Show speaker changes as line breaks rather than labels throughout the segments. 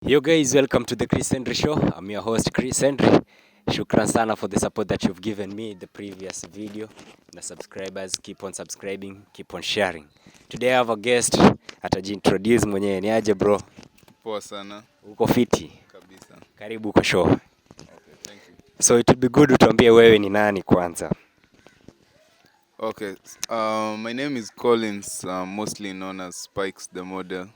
Yo guys, welcome to the Chris Henry Show. I'm your host Chris Henry. Shukran sana for the support that you've given me in the previous video. Na subscribers, keep on subscribing, keep on sharing. Today I have a guest, atajiintroduce mwenyewe. Ni aje bro?
Poa sana.
Uko fiti?
Kabisa.
Karibu kwa show.
Okay, thank you.
So it would be good utuambie wewe ni nani kwanza.
Okay, my name is Collins, mostly known as Spikes the model.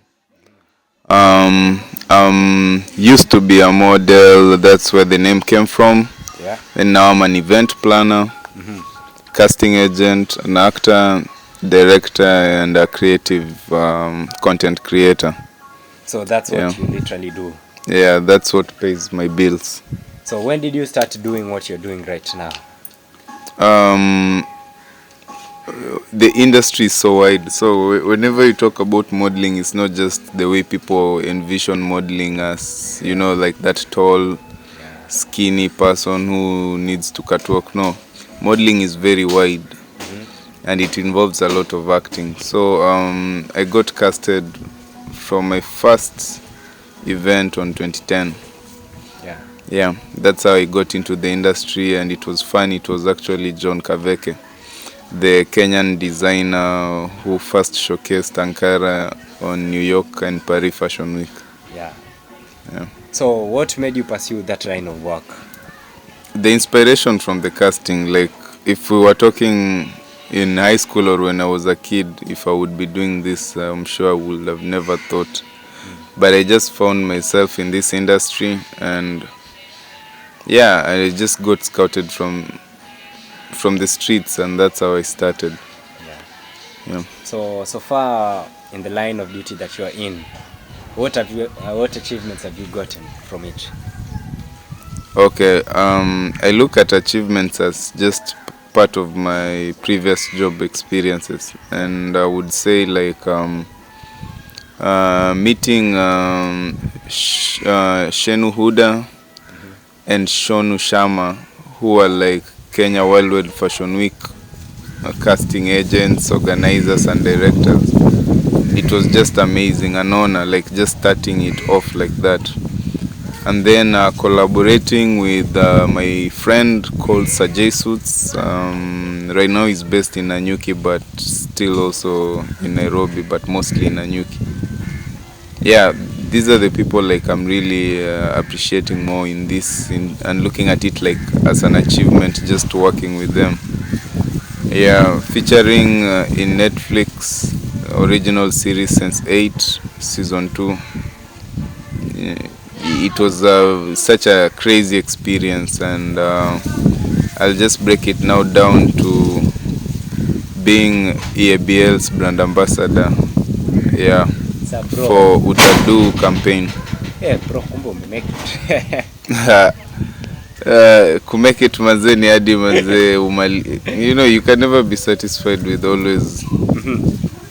Used to be a model, that's where the name came from.
Yeah.
And now I'm an event planner, casting agent, an actor, director, and a creative content creator.
So that's what you literally do.
Yeah, that's what pays my bills.
So when did you start doing what you're doing right now?
The industry is so wide, so whenever you talk about modeling, it's not just the way people envision modeling as, you know, like that tall, skinny person who needs to catwalk. No, modeling is very wide, and it involves a lot of acting. So I got casted from my first event on 2010. Yeah, that's how I got into the industry, and it was fun. It was actually John Kaveke, the Kenyan designer who first showcased Ankara on New York and Paris Fashion Week.
Yeah.
Yeah.
So what made you pursue that line of work?
The inspiration from the casting, like if we were talking in high school or when I was a kid, if I would be doing this, I'm sure I would have never thought. But I just found myself in this industry, and yeah, I just got scouted from the streets, and that's how I started. Yeah.
So far in the line of duty that you are in, what achievements have you gotten from it?
Okay, I look at achievements as just part of my previous job experiences, and I would say like meeting Shenu Huda and Shonu Shama, who are like Kenya Worldwide Fashion Week casting agents, organizers, and directors. It was just amazing, an honor, like just starting it off like that. And then collaborating with my friend called Sajay Suits. Right now he's based in Nanyuki, but still also in Nairobi, but mostly in Nanyuki. Yeah, these are the people like I'm really appreciating more in this, and looking at it like as an achievement, just working with them. Yeah, featuring in Netflix original series since 8, season 2. It was such a crazy experience, and I'll just break it now down to being EABL's brand ambassador. Yeah. For Utadu campaign.
Yeah, bro, kumbe umemake it.
Kumake it mazeni hadi mazee you know, you can never be satisfied with always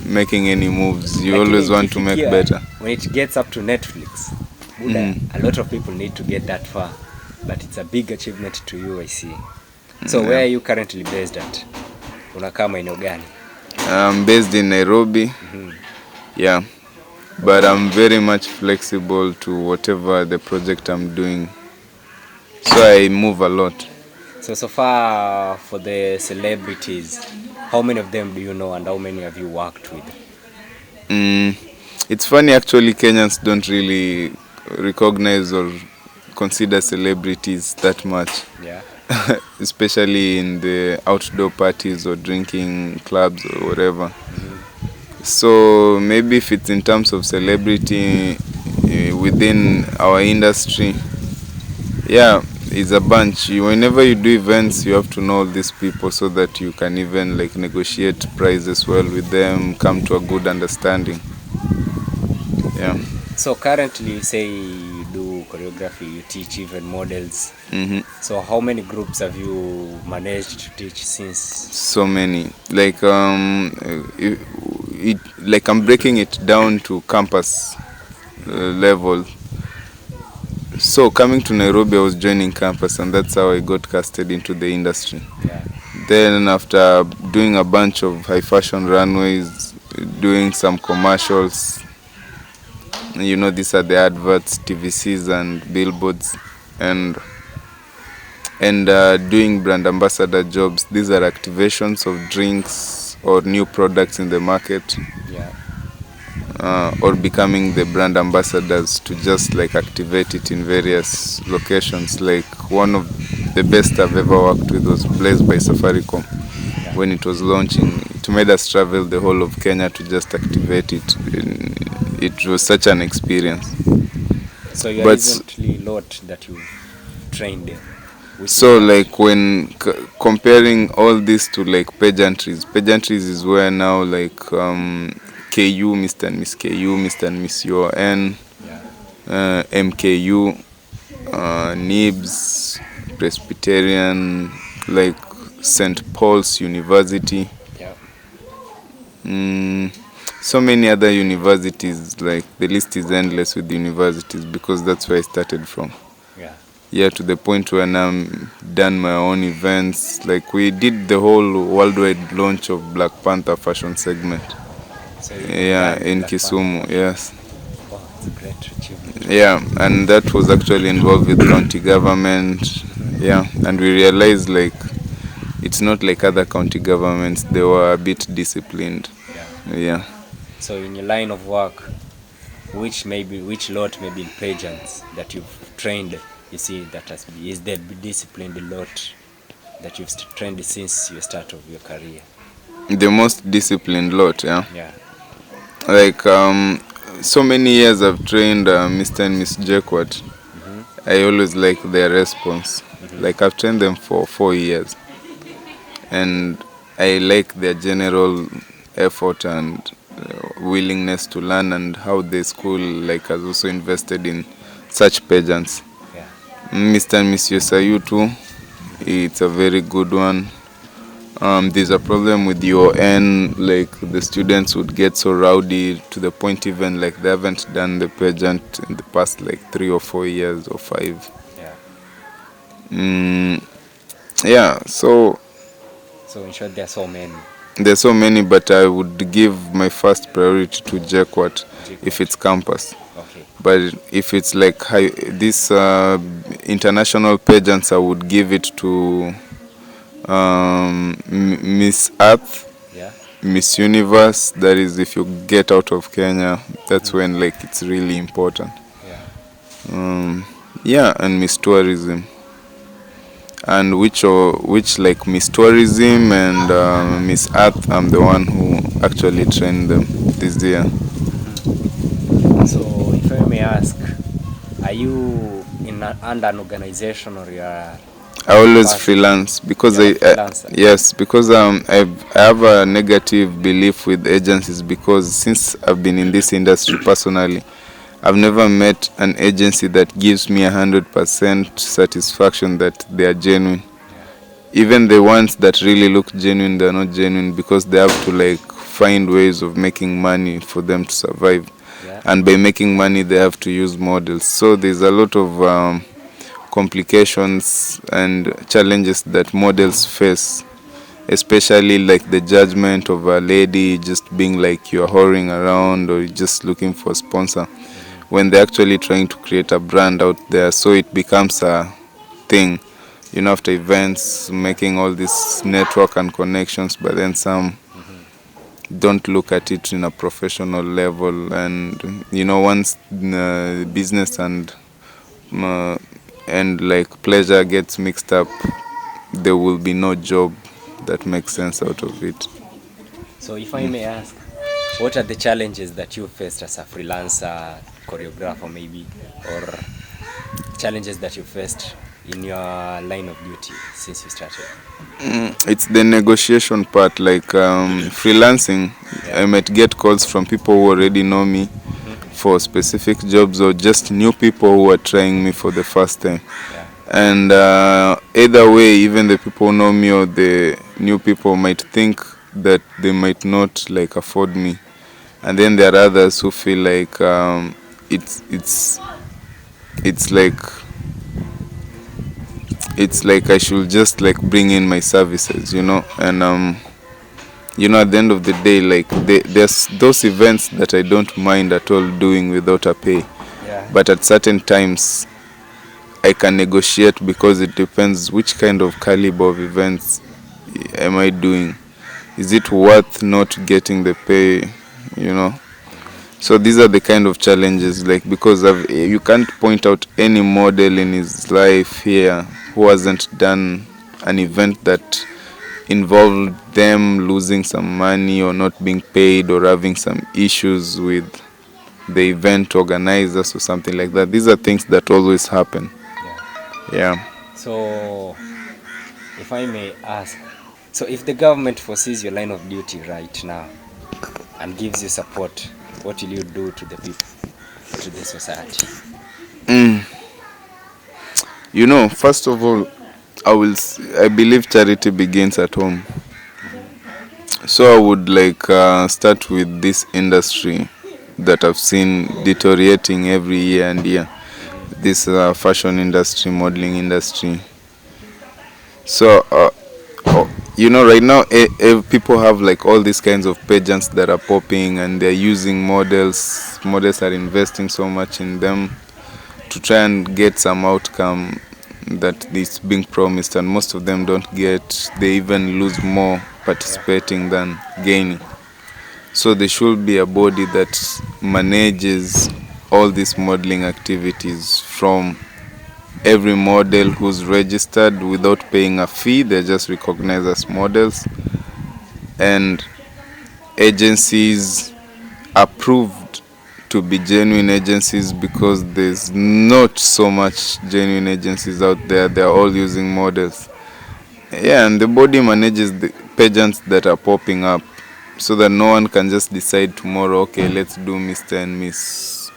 making any moves. You always want to make better.
When it gets up to Netflix, Buddha, a lot of people need to get that far, but it's a big achievement to you, I see. So where are you currently based at? Unakaa maeneo gani?
I'm based in Nairobi. Yeah. But I'm very much flexible to whatever the project I'm doing. So I move a lot.
So far for the celebrities, how many of them do you know, and how many have you worked with?
It's funny, actually Kenyans don't really recognize or consider celebrities that much.
Yeah.
Especially in the outdoor parties or drinking clubs or whatever. So maybe if it's in terms of celebrity within our industry, yeah, it's a bunch. Whenever you do events, you have to know all these people so that you can even like negotiate prices well with them, come to a good understanding. Yeah.
So currently you say you do choreography, you teach even models. So how many groups have you managed to teach since?
So many. Like like I'm breaking it down to campus level. So coming to Nairobi, I was joining campus, and that's how I got casted into the industry.
Yeah.
Then after doing a bunch of high fashion runways, doing some commercials, You know, these are the adverts, TVCs and billboards, and doing brand ambassador jobs. These are activations of drinks or new products in the market,
Yeah.
or becoming the brand ambassadors to just like activate it in various locations. Like one of the best I've ever worked with was Blaze by Safaricom.
Yeah.
When it was launching, it made us travel the whole of Kenya to just activate it. It was such an experience.
So your
But
recently lot that you trained, which
so
is
like when comparing all this to like pageantries is where now like KU, Mr. and Miss KU, Mr. and Miss UON,
yeah.
MKU, NIBS, Presbyterian, like St. Paul's University,
Yeah.
so many other universities. Like the list is endless with universities because that's where I started from.
Yeah.
Yeah, to the point where now I'm done my own events. Like we did the whole worldwide launch of Black Panther fashion segment.
So you even
Yeah,
done
in
Black
Kisumu,
Panther.
yes.
Wow, it's a great achievement.
Yeah, and that was actually involved with county government. Yeah, and we realized like it's not like other county governments. They were a bit disciplined.
Yeah.
Yeah.
So in your line of work, which lot maybe in pageants that you've trained, you see that is the disciplined lot that you've trained since the start of your career?
The most disciplined lot, yeah.
Yeah.
Like so many years I've trained Mr. and Miss Jacquard. I always like their response. Like I've trained them for 4 years, and I like their general effort and willingness to learn, and how the school like has also invested in such pageants.
Yeah.
Mr. and Miss Yosayu too, it's a very good one. There's a problem with UN, like the students would get so rowdy to the point even like they haven't done the pageant in the past like 3 or 4 years or 5.
Yeah.
Yeah, so
So in short, there are so many.
there's so many, but I would give my first priority to JQuat if it's campus.
Okay.
But if it's like this international pageants, I would give it to Miss Earth,
Yeah.
Miss Universe. That is, if you get out of Kenya, that's when like it's really important.
Yeah.
Yeah, and Miss Tourism. And which like Miss Tourism and Miss Earth, I'm the one who actually trained them this year.
So if I may ask, are you under an organization or you are?
I always freelance because yes, because I have a negative belief with agencies, because since I've been in this industry personally, I've never met an agency that gives me 100% satisfaction that they are genuine. Even the ones that really look genuine, they're not genuine, because they have to like find ways of making money for them to survive.
Yeah.
And by making money, they have to use models. So there's a lot of complications and challenges that models face, especially like the judgment of a lady just being like you're whoring around or just looking for a sponsor, when they're actually trying to create a brand out there. So it becomes a thing, you know, after events, making all this network and connections, but then some don't look at it in a professional level. And you know, once business and like pleasure gets mixed up, there will be no job that makes sense out of it.
So if I may ask, what are the challenges that you faced as a freelancer, choreographer maybe, or challenges that you faced in your line of duty since you started?
It's the negotiation part. Like freelancing, I might get calls from people who already know me for specific jobs, or just new people who are trying me for the first time.
Yeah.
And either way, even the people who know me or the new people might think that they might not like afford me, and then there are others who feel like it's like I should just like bring in my services, you know. And you know, at the end of the day, like there's those events that I don't mind at all doing without a pay.
Yeah.
But at certain times I can negotiate, because it depends which kind of caliber of events am I doing. Is it worth not getting the pay, you know? So these are the kind of challenges, like, because you can't point out any model in his life here who hasn't done an event that involved them losing some money or not being paid or having some issues with the event organizers or something like that. These are things that always happen. Yeah.
So, if I may ask, so if the government foresees your line of duty right now and gives you support, what will you do to the people, to the society?
You know, first of all, I believe charity begins at home. So I would like start with this industry that I've seen deteriorating every year and year. This fashion industry, modeling industry. So you know, right now people have like all these kinds of pageants that are popping, and they're using models. Models are investing so much in them to try and get some outcome that is being promised, and most of them don't get. They even lose more participating than gaining. So there should be a body that manages all these modeling activities, from every model who's registered without paying a fee. They're just recognized as models, and agencies approved to be genuine agencies, because there's not so much genuine agencies out there. They're all using models. Yeah, and the body manages the pageants that are popping up, so that no one can just decide tomorrow, okay, let's do Mr. and Miss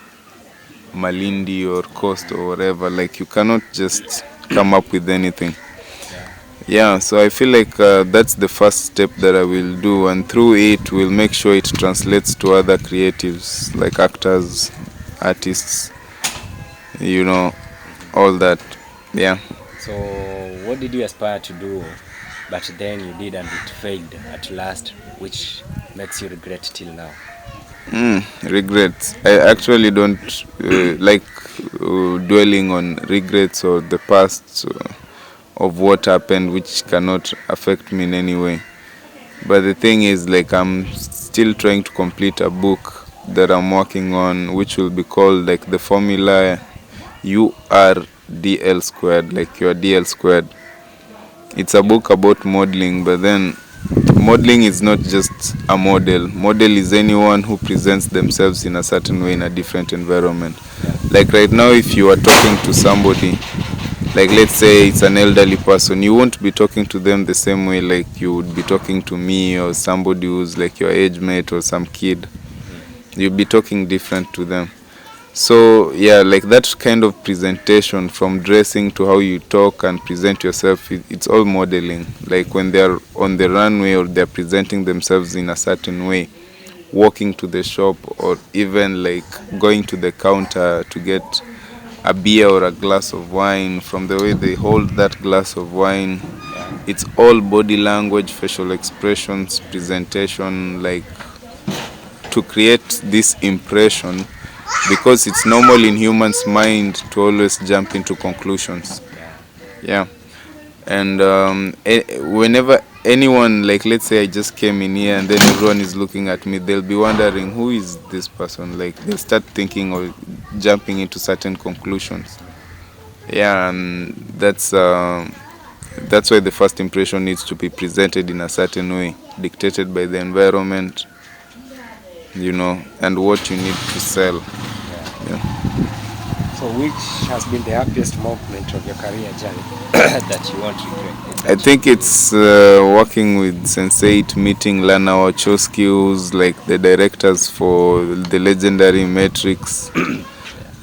Malindi or Coast or whatever. Like, you cannot just come up with anything. Yeah, so I feel like that's the first step that I will do, and through it we'll make sure it translates to other creatives like actors, artists, you know, all that. Yeah.
So, what did you aspire to do, but then you did and it failed at last, which makes you regret till now?
Regrets. I actually don't like dwelling on regrets or the past of what happened, which cannot affect me in any way. But the thing is, like, I'm still trying to complete a book that I'm working on, which will be called like the formula URDL squared, like your DL squared. It's a book about modeling, but then modeling is not just a model. Model is anyone who presents themselves in a certain way in a different environment. Like right now, if you are talking to somebody, like let's say it's an elderly person, you won't be talking to them the same way like you would be talking to me or somebody who's like your age mate or some kid. You'll be talking different to them. So yeah, like that kind of presentation, from dressing to how you talk and present yourself, it's all modeling. Like when they're on the runway or they're presenting themselves in a certain way, walking to the shop, or even like going to the counter to get a beer or a glass of wine, from the way they hold that glass of wine, it's all body language, facial expressions, presentation, like to create this impression, because it's normal in humans' mind to always jump into conclusions. Yeah. And whenever anyone, like let's say I just came in here and then everyone is looking at me, they'll be wondering, who is this person? Like they'll start thinking or jumping into certain conclusions. Yeah, and that's why the first impression needs to be presented in a certain way, dictated by the environment, you know, and what you need to sell. Yeah.
So which has been the happiest moment of your career journey that you won't regret?
I think it's working with Sensei, meeting Lana Wachowski, who's like the directors for the legendary Matrix.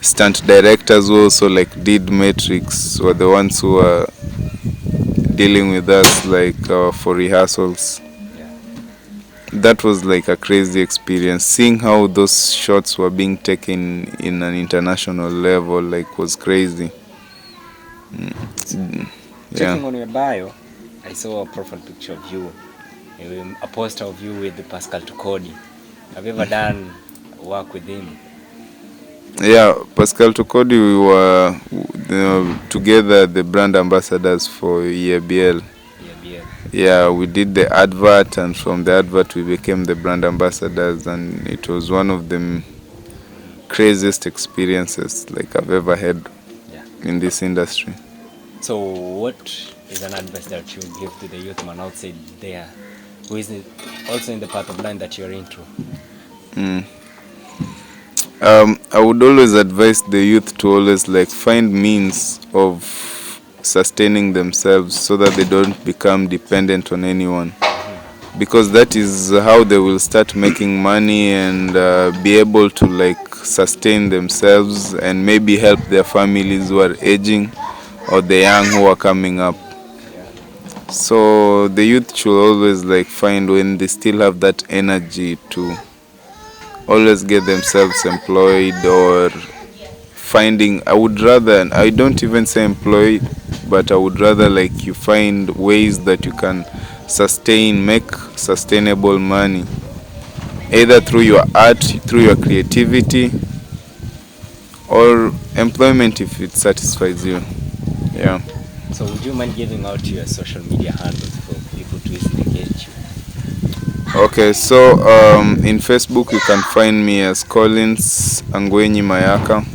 Stunt directors who also like did Matrix were the ones who are dealing with us like for rehearsals. That was like a crazy experience. Seeing how those shots were being taken in an international level, like, was crazy.
Checking on your bio, I saw a profile picture of you A poster of you with Pascal Tukodi. Have you ever done work with him?
Yeah, Pascal Tokodi, we were together the brand ambassadors for EABL.
Yeah.
Yeah, we did the advert, and from the advert we became the brand ambassadors, and it was one of the craziest experiences like I've ever had in this industry.
So what is an advice that you give to the youth man outside there who is also in the path of line that you're into?
I would always advise the youth to always like find means of sustaining themselves so that they don't become dependent on anyone, because that is how they will start making money and be able to like sustain themselves and maybe help their families who are aging or the young who are coming up. So the youth should always like find when they still have that energy to always get themselves employed, or finding, I don't even say employed, but I would rather like you find ways that you can make sustainable money, either through your art, through your creativity, or employment if it satisfies you. Yeah.
So would you mind giving out your social media handles for people to easily get you?
Okay, so in Facebook you can find me as Collins Angwenyi Mayaka.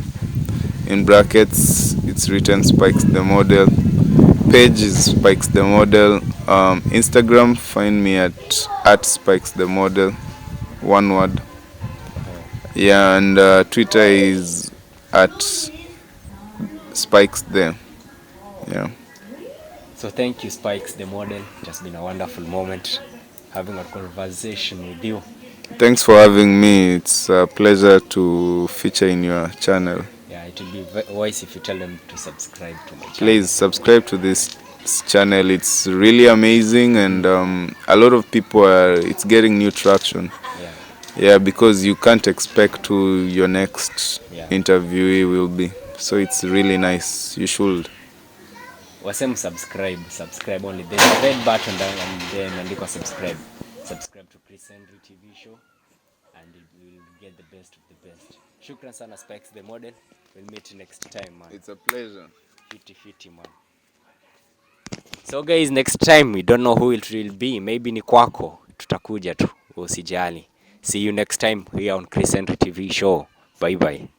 In brackets it's written Spikes the Model. Page is Spikes the Model. Instagram, find me at Spikes the Model, one word. Yeah, and Twitter is at Spikes there. Yeah.
So thank you, Spikes the Model. It has been a wonderful moment having a conversation with you.
Thanks for having me. It's a pleasure to feature in your channel.
Yeah, it will be wise if you tell them to subscribe to my channel.
Please subscribe to this channel. It's really amazing, and a lot of people it's getting new traction. Yeah, because you can't expect who your next interviewee will be. So it's really nice. You should.
Wasem subscribe only. There's a red button down and then andiko subscribe. Subscribe to Chris Henry TV show and you will get the best of the best. Shukran sana Spikes the Model. We'll meet next time, man.
It's a pleasure.
Fiti man. So guys, next time we don't know who it will be. Maybe ni kwako. Tutakuja tu. Usijali. See you next time here on Chris Henry TV show. Bye bye.